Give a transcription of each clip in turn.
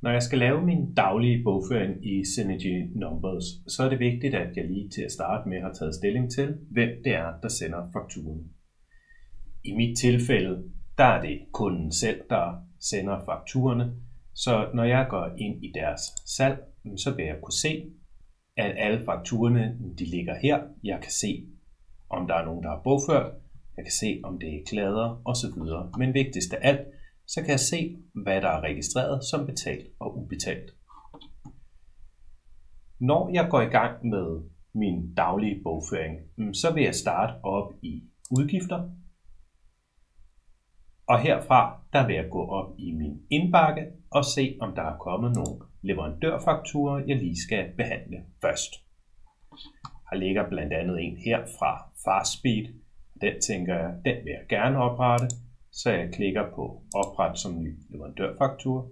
Når jeg skal lave min daglige bogføring i Synergy Numbers, så er det vigtigt, at jeg lige til at starte med har taget stilling til, hvem det er, der sender fakturen. I mit tilfælde, der er det kunden selv, der sender fakturerne, så når jeg går ind i deres salg, så vil jeg kunne se, at alle fakturerne de ligger her. Jeg kan se, om der er nogen, der har bogført. Jeg kan se, om det er klæder osv. Men vigtigst af alt, så kan jeg se, hvad der er registreret som betalt og ubetalt. Når jeg går i gang med min daglige bogføring, så vil jeg starte op i udgifter. Og herfra, der vil jeg gå op i min indbakke og se, om der er kommet nogle leverandørfakturer, jeg lige skal behandle først. Her ligger blandt andet en her fra Fastbeat. Den tænker jeg, den vil jeg gerne oprette, så jeg klikker på opret som ny leverandørfaktura.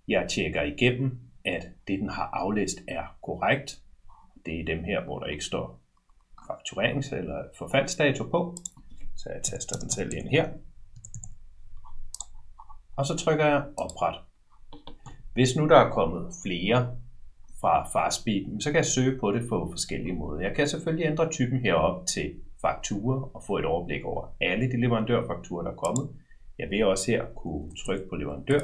Jeg tjekker igennem, at det den har aflæst er korrekt. Det er dem her, hvor der ikke står fakturerings- eller forfaldsdato på. Så jeg taster den selv ind her. Og så trykker jeg opret. Hvis nu der er kommet flere fra Fastbeat, så kan jeg søge på det på forskellige måder. Jeg kan selvfølgelig ændre typen herop til fakturer og få et overblik over alle de leverandørfakturer, der er kommet. Jeg vil også her kunne trykke på leverandør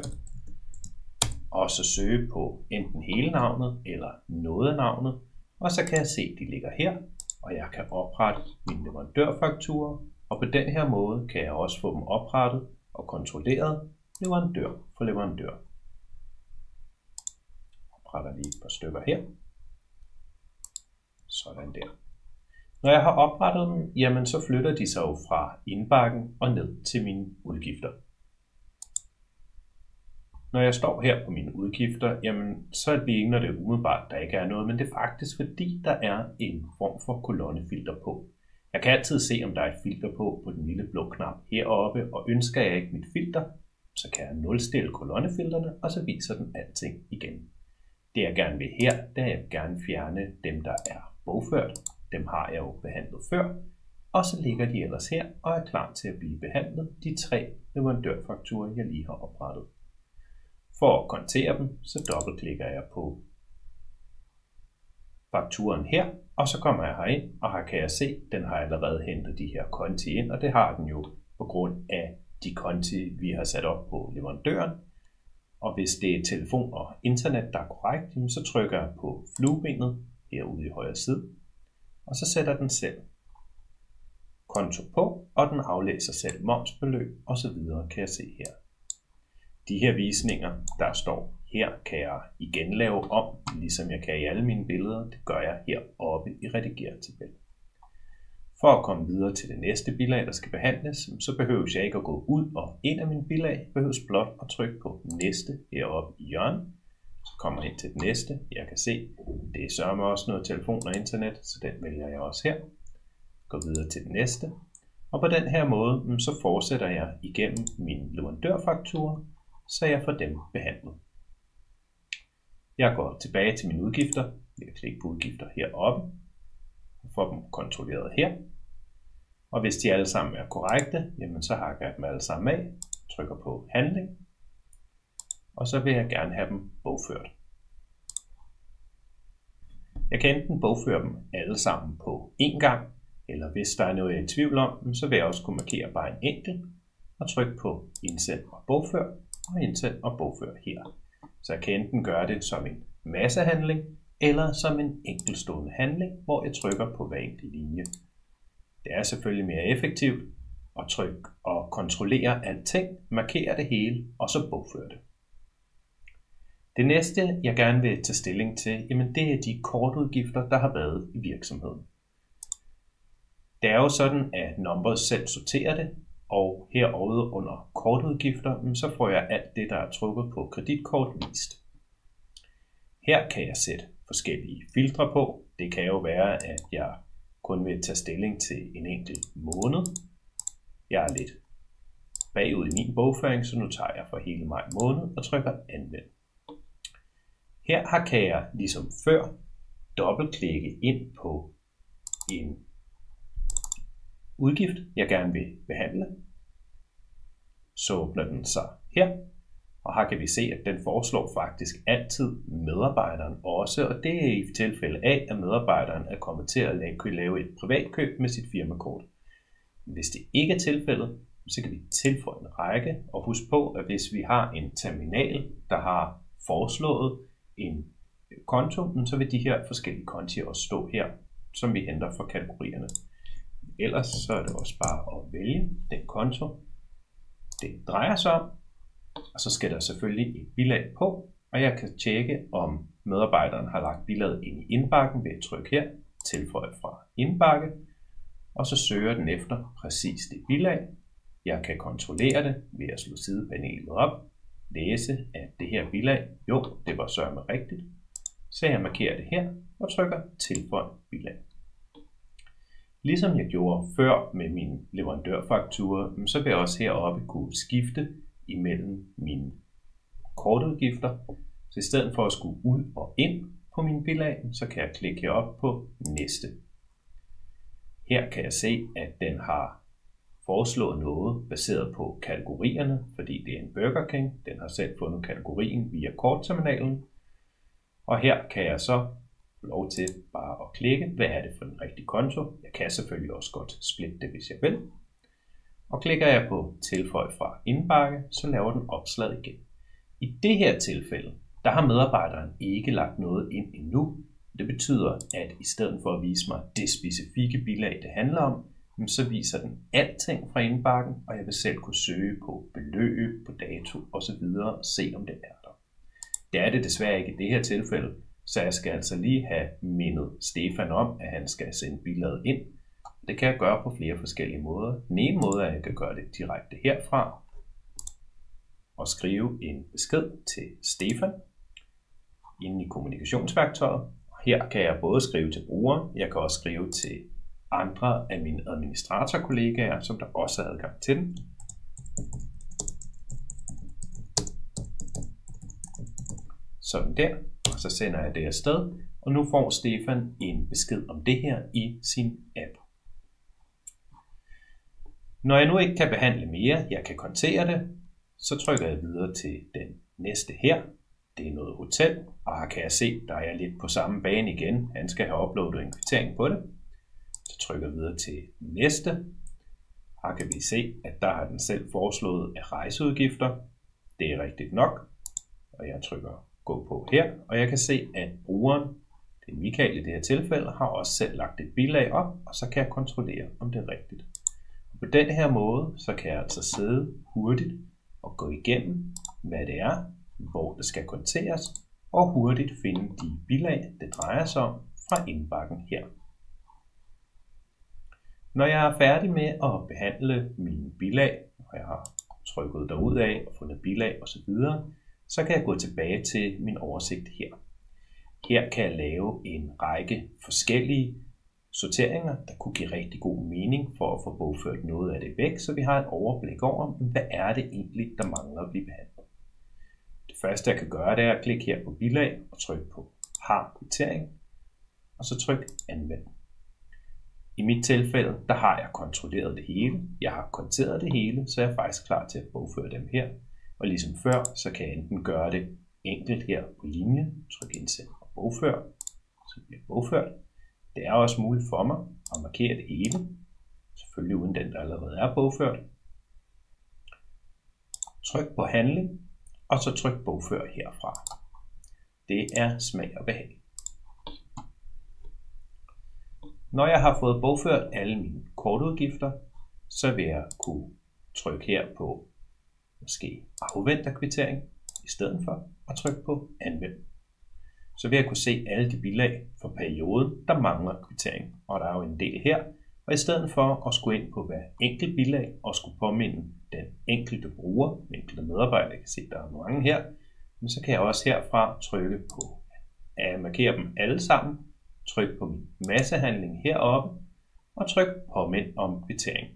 og så søge på enten hele navnet eller noget af navnet. Og så kan jeg se, at de ligger her, og jeg kan oprette mine leverandørfakturer. Og på den her måde kan jeg også få dem oprettet og kontrolleret leverandør for leverandør. Opretter lige et par stykker her. Sådan der. Når jeg har oprettet dem, jamen så flytter de sig jo fra indbakken og ned til mine udgifter. Når jeg står her på mine udgifter, jamen så ligner det umiddelbart, der ikke er noget, men det er faktisk fordi, der er en form for kolonnefilter på. Jeg kan altid se, om der er et filter på den lille blå knap heroppe, og ønsker jeg ikke mit filter, så kan jeg nulstille kolonnefilterne, og så viser den alting igen. Det jeg gerne vil her, det er, at jeg gerne fjerne dem, der er bogført. Dem har jeg jo behandlet før, og så ligger de ellers her og er klar til at blive behandlet, de 3 leverandørfakturer, jeg lige har oprettet. For at kontere dem, så dobbeltklikker jeg på fakturen her, og så kommer jeg herind, og her kan jeg se, at den har allerede hentet de her konti ind, og det har den jo på grund af de konti, vi har sat op på leverandøren. Og hvis det er telefon og internet, der er korrekt, så trykker jeg på fluebenet herude i højre side, og så sætter den selv konto på, og den aflæser selv momsbeløb osv. kan jeg se her. De her visninger, der står her, kan jeg igen lave om, ligesom jeg kan i alle mine billeder. Det gør jeg heroppe i rediger tabel. For at komme videre til det næste bilag, der skal behandles, så behøver jeg ikke at gå ud og ind af min bilag. Jeg behøver blot at trykke på næste heroppe i hjørnet. Så kommer jeg ind til det næste. Jeg kan se, det sørger også noget telefon og internet, så den vælger jeg også her. Gå videre til det næste. Og på den her måde, så fortsætter jeg igennem mine leverandørfakturer, så jeg får dem behandlet. Jeg går tilbage til mine udgifter. Jeg kan klikke på udgifter heroppe. Og får dem kontrolleret her. Og hvis de alle sammen er korrekte, jamen så hakker jeg dem alle sammen af. Trykker på handling. Og så vil jeg gerne have dem bogført. Jeg kan enten bogføre dem alle sammen på én gang, eller hvis der er noget jeg er i tvivl om, så vil jeg også kunne markere bare en enkelt og trykke på indsend og bogfør, og indsend og bogfør her. Så jeg kan enten gøre det som en massehandling, eller som en enkeltstående handling, hvor jeg trykker på hver enkelt linje. Det er selvfølgelig mere effektivt at trykke og kontrollere alting, markere det hele, og så bogføre det. Det næste, jeg gerne vil tage stilling til, jamen det er de kortudgifter, der har været i virksomheden. Det er jo sådan, at Numbers selv sorterer det, og herude under kortudgifter, så får jeg alt det, der er trukket på kreditkort vist. Her kan jeg sætte forskellige filtre på. Det kan jo være, at jeg kun vil tage stilling til en enkelt måned. Jeg er lidt bagud i min bogføring, så nu tager jeg for hele maj måned og trykker anvend. Her kan jeg ligesom før dobbeltklikke ind på en udgift, jeg gerne vil behandle. Så åbner den sig her, Og her kan vi se, at den foreslår faktisk altid medarbejderen også, og det er i tilfælde af, at medarbejderen er kommet til at kunne lave et privatkøb med sit firmakort. Hvis det ikke er tilfældet, så kan vi tilføje en række, og husk på, at hvis vi har en terminal, der har foreslået en konto, så vil de her forskellige konti også stå her, som vi henter fra kategorierne. Ellers så er det også bare at vælge den konto, det drejer sig om, og så skal der selvfølgelig et bilag på, og jeg kan tjekke, om medarbejderen har lagt bilaget ind i indbakken ved at trykke her, tilføje fra indbakke, og så søger den efter præcis det bilag. Jeg kan kontrollere det ved at slå sidepanelet op, læse, at det her bilag, jo, det var sørme rigtigt, så jeg markerer det her og trykker tilføj bilag. Ligesom jeg gjorde før med min leverandørfaktura, så vil jeg også heroppe kunne skifte imellem mine kortudgifter. Så i stedet for at skulle ud og ind på min bilag, så kan jeg klikke herop på næste. Her kan jeg se, at den har foreslået noget baseret på kategorierne, fordi det er en Burger King. Den har selv fundet kategorien via kortterminalen. Og her kan jeg så få lov til bare at klikke, hvad er det for en rigtig konto. Jeg kan selvfølgelig også godt splitte det, hvis jeg vil. Og klikker jeg på tilføj fra indbakke, så laver den opslag igen. I det her tilfælde, der har medarbejderen ikke lagt noget ind endnu. Det betyder, at i stedet for at vise mig det specifikke bilag, det handler om, så viser den alting fra indbakken, og jeg vil selv kunne søge på beløb, på dato osv. og se, om det er der. Det er det desværre ikke i det her tilfælde, så jeg skal altså lige have mindet Stefan om, at han skal sende bilaget ind. Det kan jeg gøre på flere forskellige måder. Den ene måde er, at jeg kan gøre det direkte herfra og skrive en besked til Stefan inde i kommunikationsværktøjet. Her kan jeg både skrive til brugeren, jeg kan også skrive til andre af mine administratorkollegaer, som der også er adgang til den. Sådan der, og så sender jeg det afsted, og nu får Stefan en besked om det her i sin app. Når jeg nu ikke kan behandle mere, jeg kan kontere det, så trykker jeg videre til den næste her. Det er noget hotel, og her kan jeg se, der er lidt på samme bane igen. Han skal have uploadet en kvittering på det. Så trykker jeg videre til næste. Her kan vi se, at der har den selv foreslået af rejseudgifter. Det er rigtigt nok, og jeg trykker gå på her, og jeg kan se, at brugeren, det er Michael i det her tilfælde, har også selv lagt et bilag op, og så kan jeg kontrollere, om det er rigtigt. Og på den her måde, så kan jeg altså sidde hurtigt og gå igennem, hvad det er, hvor det skal konteres, og hurtigt finde de bilag, det drejer sig om fra indbakken her. Når jeg er færdig med at behandle mine bilag, og jeg har trykket derud af og fundet bilag osv., så kan jeg gå tilbage til min oversigt her. Her kan jeg lave en række forskellige sorteringer, der kunne give rigtig god mening for at få bogført noget af det væk, så vi har et overblik over, hvad er det egentlig, der mangler at blive behandlet. Det første jeg kan gøre, det er at klikke her på bilag og trykke på har kvittering, og så tryk anvend. I mit tilfælde, der har jeg kontrolleret det hele. Jeg har konteret det hele, så jeg er faktisk klar til at bogføre dem her. Og ligesom før, så kan jeg enten gøre det enkelt her på linjen, tryk indsend og bogfør, så bliver bogført. Det er også muligt for mig at markere det hele, selvfølgelig uden den, der allerede er bogført. Tryk på handling, og så tryk bogfør herfra. Det er smag og behag. Når jeg har fået bogført alle mine kortudgifter, så vil jeg kunne trykke her på måske afventer kvittering i stedet for at trykke på anvend. Så vil jeg kunne se alle de bilag for perioden, der mangler kvittering. Og der er jo en del her. Og i stedet for at skulle ind på hver enkelt bilag og skulle påminde den enkelte bruger, den enkelte medarbejder, jeg kan se, der er mange her, men så kan jeg også herfra trykke på at markere dem alle sammen, tryk på min massehandling heroppe og tryk påmind om kvittering.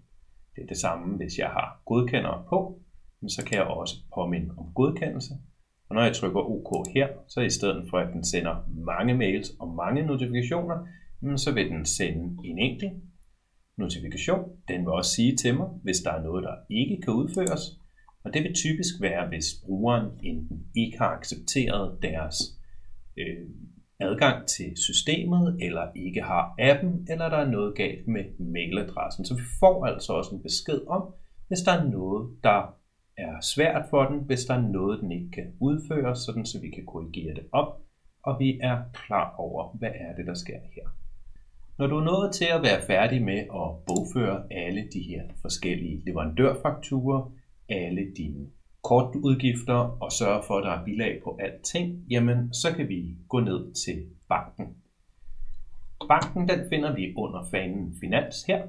Det er det samme, hvis jeg har godkendere på, men så kan jeg også påminde om godkendelse. Og når jeg trykker OK her, så i stedet for at den sender mange mails og mange notifikationer, så vil den sende en enkelt notifikation. Den vil også sige til mig, hvis der er noget, der ikke kan udføres. Og det vil typisk være, hvis brugeren enten ikke har accepteret deres adgang til systemet, eller ikke har appen, eller der er noget galt med mailadressen. Så vi får altså også en besked om, hvis der er noget, der er svært for den, hvis der er noget, den ikke kan udføre, sådan så vi kan korrigere det op, og vi er klar over, hvad er det, der sker her. Når du er nået til at være færdig med at bogføre alle de her forskellige leverandørfakturer, alle dine kortudgifter og sørge for, at der er bilag på alting, jamen så kan vi gå ned til banken. Banken, den finder vi under fanen Finans her.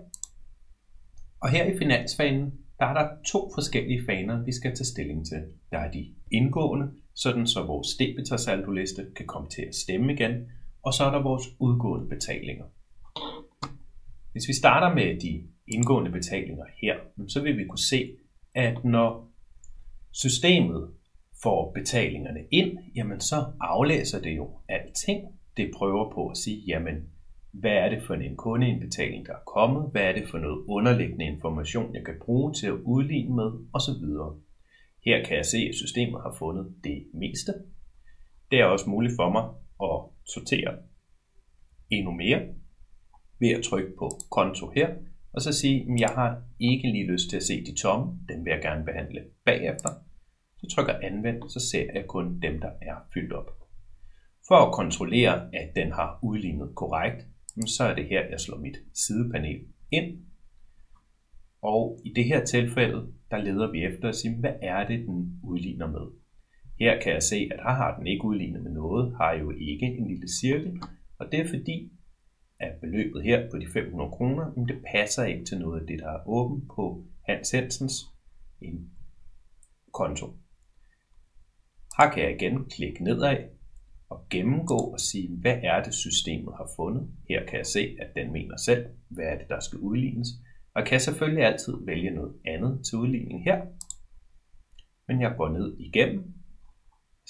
Og her i Finansfanen, der er der 2 forskellige faner, vi skal tage stilling til. Der er de indgående, sådan så vores debitorsaldoliste kan komme til at stemme igen, og så er der vores udgående betalinger. Hvis vi starter med de indgående betalinger her, så vil vi kunne se, at når systemet får betalingerne ind, jamen så aflæser det jo alting. Det prøver på at sige, jamen hvad er det for en kundeindbetaling, der er kommet? Hvad er det for noget underliggende information, jeg kan bruge til at udligne med? Osv. Her kan jeg se, at systemet har fundet det meste. Det er også muligt for mig at sortere endnu mere ved at trykke på konto her, og så sige, at jeg har ikke lige lyst til at se de tomme, dem vil jeg gerne behandle bagefter. Så trykker anvend, så ser jeg kun dem, der er fyldt op. For at kontrollere, at den har udlignet korrekt, så er det her, jeg slår mit sidepanel ind. Og i det her tilfælde, der leder vi efter at sige, hvad er det, den udligner med. Her kan jeg se, at her har den ikke udlignet med noget, har jo ikke en lille cirkel. Og det er fordi, at beløbet her på de 500 kroner, det passer ikke til noget af det, der er åbent på Hans Hensens konto. Her kan jeg igen klikke nedad og gennemgå og sige, hvad er det systemet har fundet. Her kan jeg se, at den mener selv, hvad er det, der skal udlignes. Og jeg kan selvfølgelig altid vælge noget andet til udligning her. Men jeg går ned igennem,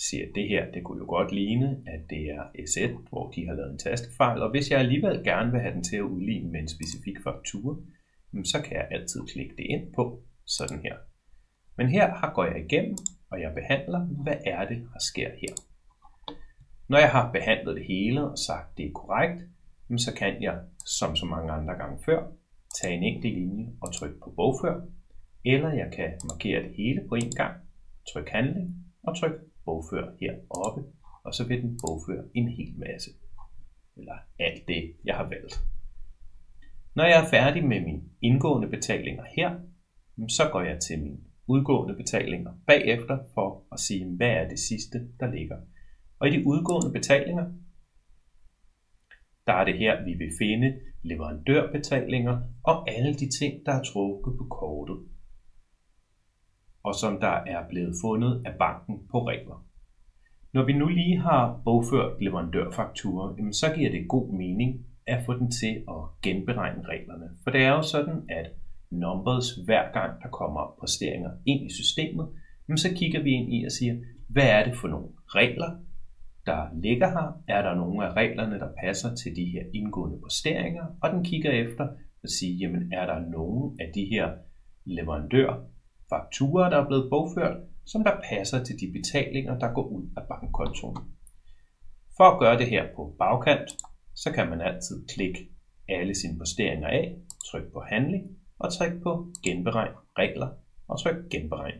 siger, at det her, det kunne jo godt ligne, at det er S1, hvor de har lavet en tastefejl. Og hvis jeg alligevel gerne vil have den til at udligne med en specifik faktura, så kan jeg altid klikke det ind på sådan her. Men her går jeg igennem, og jeg behandler, hvad er det, der sker her. Når jeg har behandlet det hele og sagt, at det er korrekt, så kan jeg, som så mange andre gange før, tage en enkelt linje og trykke på bogfør, eller jeg kan markere det hele på en gang, tryk handling og tryk bogfør heroppe, og så vil den bogføre en hel masse, eller alt det, jeg har valgt. Når jeg er færdig med mine indgående betalinger her, så går jeg til mine udgående betalinger bagefter for at sige, hvad er det sidste, der ligger. Og i de udgående betalinger, der er det her, vi vil finde leverandørbetalinger og alle de ting, der er trukket på kortet, og som der er blevet fundet af banken på regler. Når vi nu lige har bogført leverandørfakturer, så giver det god mening at få den til at genberegne reglerne. For det er jo sådan, at numbers hver gang der kommer posteringer ind i systemet, så kigger vi ind i og siger, hvad er det for nogle regler, der ligger her? Er der nogle af reglerne, der passer til de her indgående posteringer? Og den kigger efter og siger, jamen er der nogle af de her leverandørfakturer, der er blevet bogført, som der passer til de betalinger, der går ud af bankkontoen. For at gøre det her på bagkant, så kan man altid klikke alle sine posteringer af, tryk på handling og tryk på genberegn regler og tryk genberegn.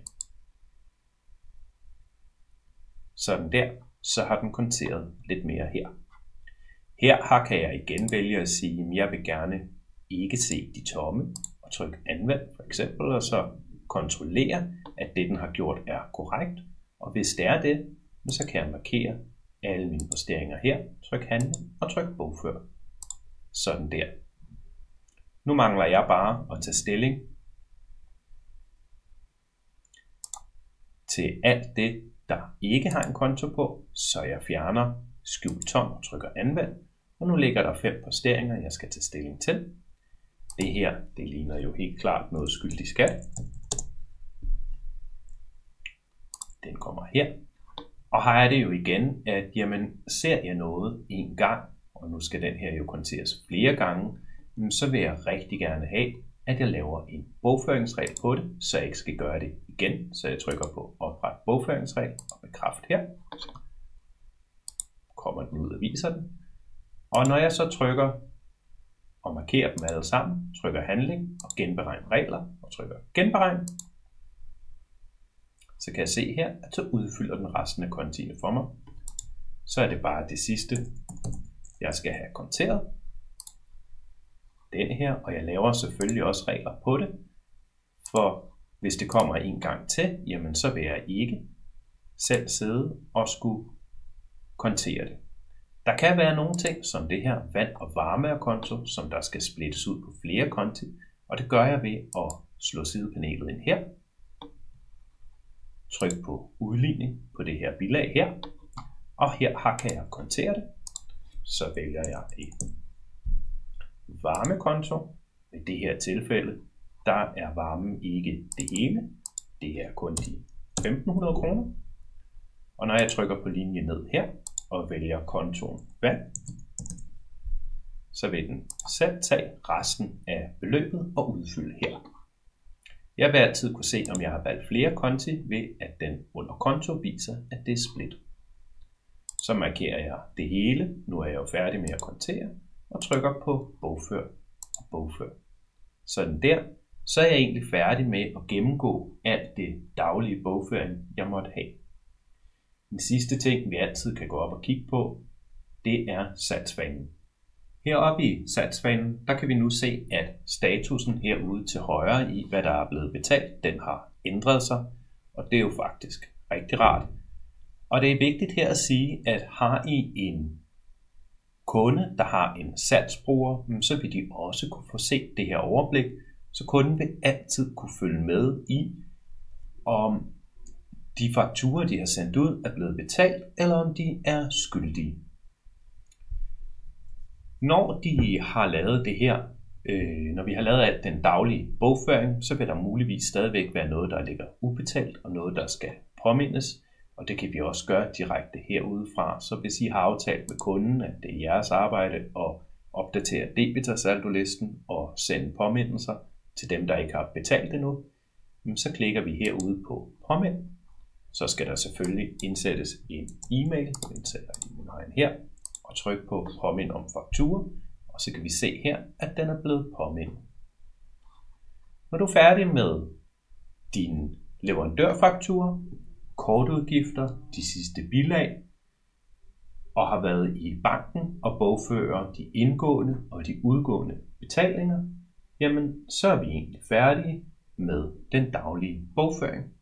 Sådan der, så har den konteret lidt mere her. Her kan jeg igen vælge at sige, at jeg vil gerne ikke se de tomme og tryk anvend for eksempel, og så kontrollere, at det den har gjort er korrekt. Og hvis det er det, så kan jeg markere alle mine posteringer her, tryk handling og tryk bogfør. Sådan der. Nu mangler jeg bare at tage stilling til alt det, der ikke har en konto på, så jeg fjerner skjult tom og trykker anvend. Og nu ligger der 5 posteringer, jeg skal tage stilling til. Det her, det ligner jo helt klart noget skyldig skat. Den kommer her. Og her er det jo igen, at jamen, ser jeg noget en gang, og nu skal den her jo konteres flere gange, så vil jeg rigtig gerne have, at jeg laver en bogføringsregel på det, så jeg ikke skal gøre det igen. Så jeg trykker på opret bogføringsregel og bekræft her. Kommer den ud og viser den. Og når jeg så trykker og markerer dem alle sammen, trykker handling og genberegn regler og trykker genberegn, så kan jeg se her, at så udfylder den resten af kontiene for mig. Så er det bare det sidste, jeg skal have konteret. Den her, og jeg laver selvfølgelig også regler på det, for hvis det kommer en gang til, jamen så vil jeg ikke selv sidde og skulle kontere det. Der kan være nogle ting, som det her vand- og varmekonto, som der skal splittes ud på flere konti, og det gør jeg ved at slå sidepanelet ind her. Tryk på udligning på det her bilag her, og her kan jeg kontere det. Så vælger jeg et varmekonto. I det her tilfælde, der er varmen ikke det hele. Det er kun de 1.500 kroner. Og når jeg trykker på linje ned her og vælger kontoen vand, så vil den selv tage resten af beløbet og udfylde her. Jeg vil altid kunne se, om jeg har valgt flere konti ved, at den under konto viser, at det er split. Så markerer jeg det hele. Nu er jeg jo færdig med at kontere og trykker på bogfør og bogfør. Sådan der, så er jeg egentlig færdig med at gennemgå alt det daglige bogføring, jeg måtte have. Den sidste ting, vi altid kan gå op og kigge på, det er satsfanen. Heroppe i satsfanen, der kan vi nu se, at statusen herude til højre i, hvad der er blevet betalt, den har ændret sig, og det er jo faktisk rigtig rart. Og det er vigtigt her at sige, at har I en kunde, der har en salgsbruger, så vil de også kunne få set det her overblik, så kunden vil altid kunne følge med i, om de fakturer, de har sendt ud, er blevet betalt, eller om de er skyldige. Når de har lavet det her, når vi har lavet alt den daglige bogføring, så vil der muligvis stadigvæk være noget, der ligger ubetalt, og noget, der skal påmindes. Og det kan vi også gøre direkte herudefra. Så hvis I har aftalt med kunden, at det er jeres arbejde at opdatere debitorsaldolisten og sende påmindelser til dem, der ikke har betalt endnu, så klikker vi herude på påmind. Så skal der selvfølgelig indsættes en e-mail. Jeg indsætter e-mailen her og tryk på påmind om faktura. Og så kan vi se her, at den er blevet påmindet. Når du er færdig med din leverandørfaktura, kortudgifter, de sidste bilag, og har været i banken og bogfører de indgående og de udgående betalinger, jamen så er vi egentlig færdige med den daglige bogføring.